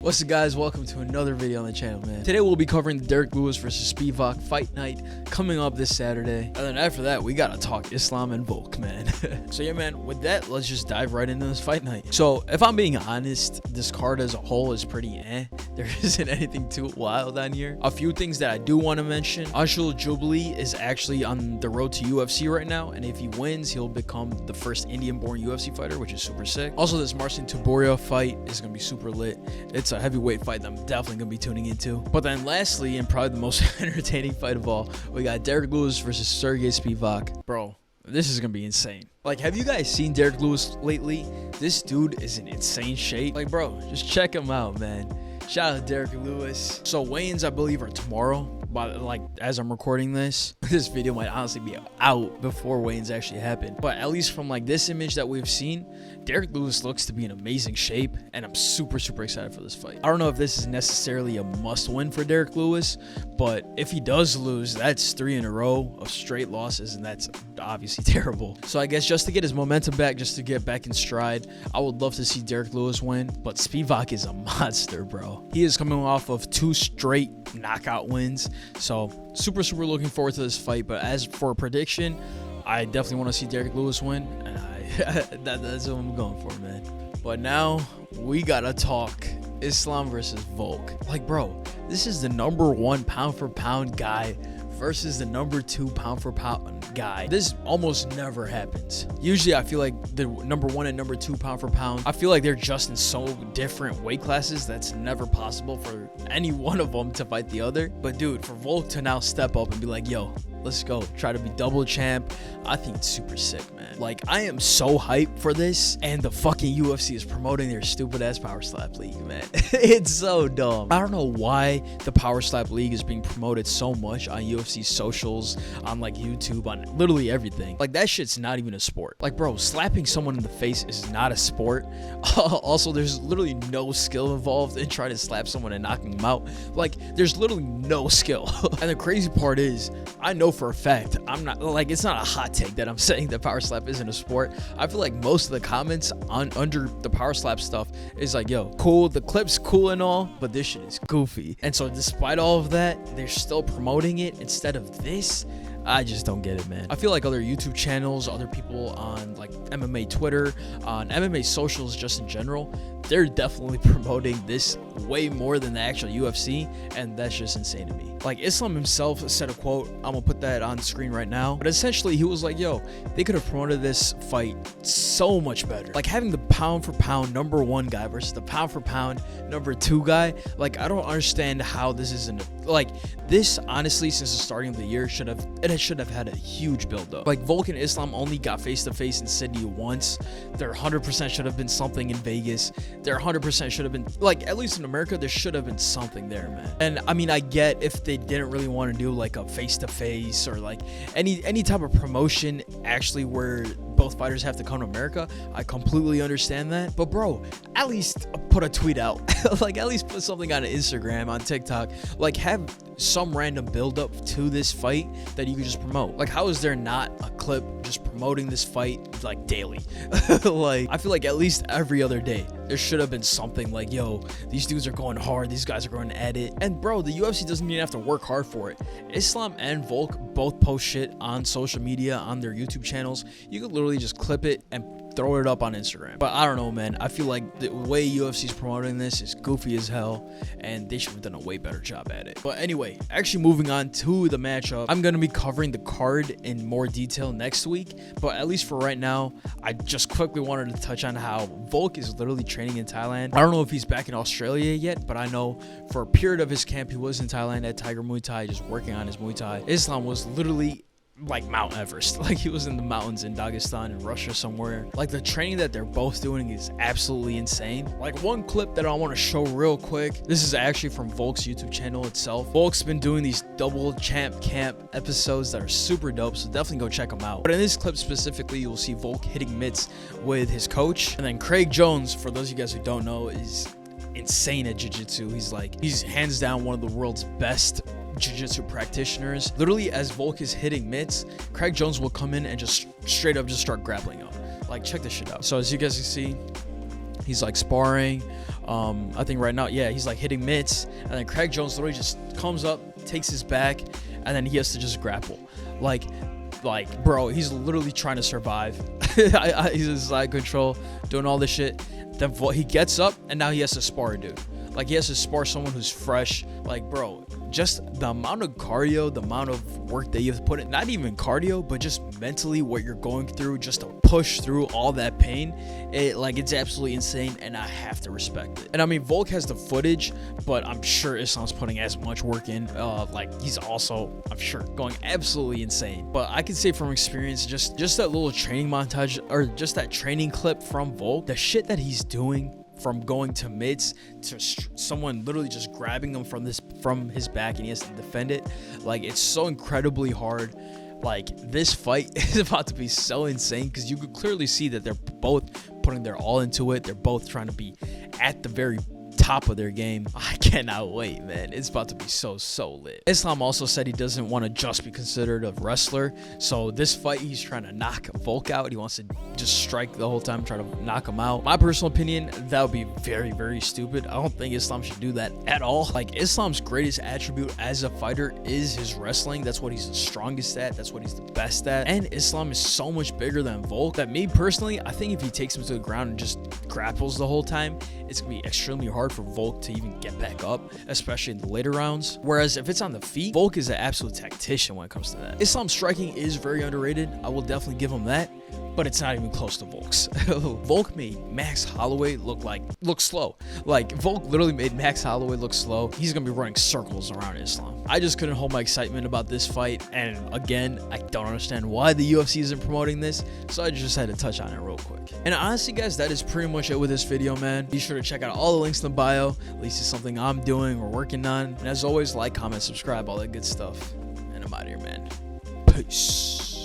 What's up, guys? Welcome to another video on the channel, man. Today we'll be covering the Derek Lewis versus Spivac fight night coming up this Saturday. And then after that, we gotta talk Islam and Volk, man. So yeah, man, with that, let's just dive right into this fight night. So if I'm being honest, this card as a whole is pretty There isn't anything too wild on here. A few things that I do want to mention. Ashul Jubilee is actually on the road to UFC right now, and if he wins, he'll become the first Indian-born UFC fighter, which is super sick. Also, this Marcin Tybura fight is gonna be super lit. It's a heavyweight fight that I'm definitely gonna be tuning into. But then lastly, and probably the most entertaining fight of all, we got Derek Lewis versus Sergey Spivac. Bro, this is gonna be insane. Like, have you guys seen Derek Lewis lately? This dude is in insane shape. Like, bro, just check him out, man. Shout out to Derek Lewis. So weigh-ins, I believe, are tomorrow. But like, as I'm recording this video might honestly be out before weigh-ins actually happen. But at least from like this image that we've seen, Derek Lewis looks to be in amazing shape, and I'm super excited for this fight. I don't know if this is necessarily a must-win for Derek Lewis, but if he does lose, that's 3 in a row of straight losses, and that's obviously terrible. So I guess just to get his momentum back, just to get back in stride, I would love to see Derek Lewis win. But Spivac is a monster, bro. He is coming off of 2 straight knockout wins. So super looking forward to this fight. But as for a prediction, I definitely want to see Derek Lewis win, and that's what I'm going for, man. But now we gotta talk Islam versus Volk. Like, bro, this is the #1 pound for pound guy versus the #2 pound for pound guy. This almost never happens. Usually I feel like the #1 and #2 pound for pound, I feel like they're just in so different weight classes that's never possible for any one of them to fight the other. But dude, for Volk to now step up and be like, yo, let's go, try to be double champ, I think it's super sick, man. Like, I am so hyped for this, and the fucking UFC is promoting their stupid ass Power Slap League, man. It's so dumb. I don't know why the Power Slap League is being promoted so much on UFC socials, on like YouTube, on literally everything. Like, that shit's not even a sport. Like, bro, slapping someone in the face is not a sport. Also, there's literally no skill involved in trying to slap someone and knocking them out. Like, there's literally no skill. And the crazy part is, I know for a fact, I'm not, like, it's not a hot take that I'm saying that Power Slap isn't a sport. I feel like most of the comments under the Power Slap stuff is like, yo, cool, the clip's cool and all, but this shit is goofy. And so despite all of that, they're still promoting it instead of this. I just don't get it, man. I feel like other YouTube channels, other people on like MMA Twitter, on MMA socials just in general, they're definitely promoting this way more than the actual UFC, and that's just insane to me. Like, Islam himself said a quote, I'm gonna put that on screen right now, but essentially he was like, yo, they could have promoted this fight so much better. Like, having the pound for pound #1 guy versus the pound for pound #2 guy, like, I don't understand how this isn't like this. Honestly, since the starting of the year, should have had a huge build up. Like, Volk and Islam only got face to face in Sydney once. There 100% should have been something in Vegas. There 100% should have been, like, at least in America, there should have been something there, man. And I mean, I get if they didn't really want to do like a face to face or like any type of promotion actually where both fighters have to come to America. I completely understand that. But bro, at least put a tweet out. Like, at least put something on Instagram, on TikTok. Like, have some random build up to this fight that you could just promote. Like, how is there not a clip just promoting this fight like daily? Like, I feel like at least every other day there should have been something like, yo, these dudes are going hard, these guys are going at it. And bro, the UFC doesn't even have to work hard for it. Islam and Volk both post shit on social media, on their YouTube channels. You could literally just clip it and throw it up on Instagram. But I don't know, man. I feel like the way UFC's promoting this is goofy as hell, and they should have done a way better job at it. But anyway, actually moving on to the matchup, I'm going to be covering the card in more detail next week. But at least for right now, I just quickly wanted to touch on how Volk is literally training in Thailand. I don't know if he's back in Australia yet, but I know for a period of his camp, he was in Thailand at Tiger Muay Thai, just working on his Muay Thai. Islam was literally like Mount Everest. Like, he was in the mountains in Dagestan and Russia somewhere. Like, the training that they're both doing is absolutely insane. Like, one clip that I want to show real quick, this is actually from Volk's YouTube channel itself. Volk's been doing these double champ camp episodes that are super dope, so definitely go check them out. But in this clip specifically, you'll see Volk hitting mitts with his coach, and then Craig Jones, for those of you guys who don't know, is insane at jiu-jitsu. He's hands down one of the world's best jiu-jitsu practitioners. Literally, as Volk is hitting mitts, Craig Jones will come in and just straight up just start grappling up. Like, check this shit out. So as you guys can see, he's like sparring. I think right now, yeah, he's like hitting mitts, and then Craig Jones literally just comes up, takes his back, and then he has to just grapple. Like bro, he's literally trying to survive. He's in side control, doing all this shit. Then he gets up, and now he has to spar a dude. Like, he has to spar someone who's fresh. Like, bro, just the amount of cardio, the amount of work that you have to put in, not even cardio, but just mentally what you're going through just to push through all that pain. It's absolutely insane, and I have to respect it. And I mean, Volk has the footage, but I'm sure Islam's putting as much work in. He's also, I'm sure, going absolutely insane. But I can say from experience, just that little training montage, or just that training clip from Volk, the shit that he's doing, from going to mids to someone literally just grabbing him from his back, and he has to defend it. Like, it's so incredibly hard. Like, this fight is about to be so insane, because you could clearly see that they're both putting their all into it. They're both trying to be at the very top of their game. I cannot wait, man. It's about to be so lit. Islam also said he doesn't want to just be considered a wrestler, so this fight he's trying to knock Volk out. He wants to just strike the whole time, try to knock him out. My personal opinion, that would be very, very stupid. I don't think Islam should do that at all. Like, Islam's greatest attribute as a fighter is his wrestling. That's what he's the strongest at, that's what he's the best at. And Islam is so much bigger than Volk that, me personally, I think if he takes him to the ground and just grapples the whole time, it's gonna be extremely hard for Volk to even get back up, especially in the later rounds. Whereas if it's on the feet, Volk is an absolute tactician when it comes to that. Islam's striking is very underrated. I will definitely give him that, but it's not even close to Volk's. Volk made Max Holloway look slow. Like, Volk literally made Max Holloway look slow. He's gonna be running circles around Islam. I just couldn't hold my excitement about this fight, and again, I don't understand why the UFC isn't promoting this, so I just had to touch on it real quick. And honestly, guys, that is pretty much it with this video, man. Be sure to check out all the links in the bio. At least it's something I'm doing or working on. And as always, like, comment, subscribe, all that good stuff. And I'm out of here, man. Peace.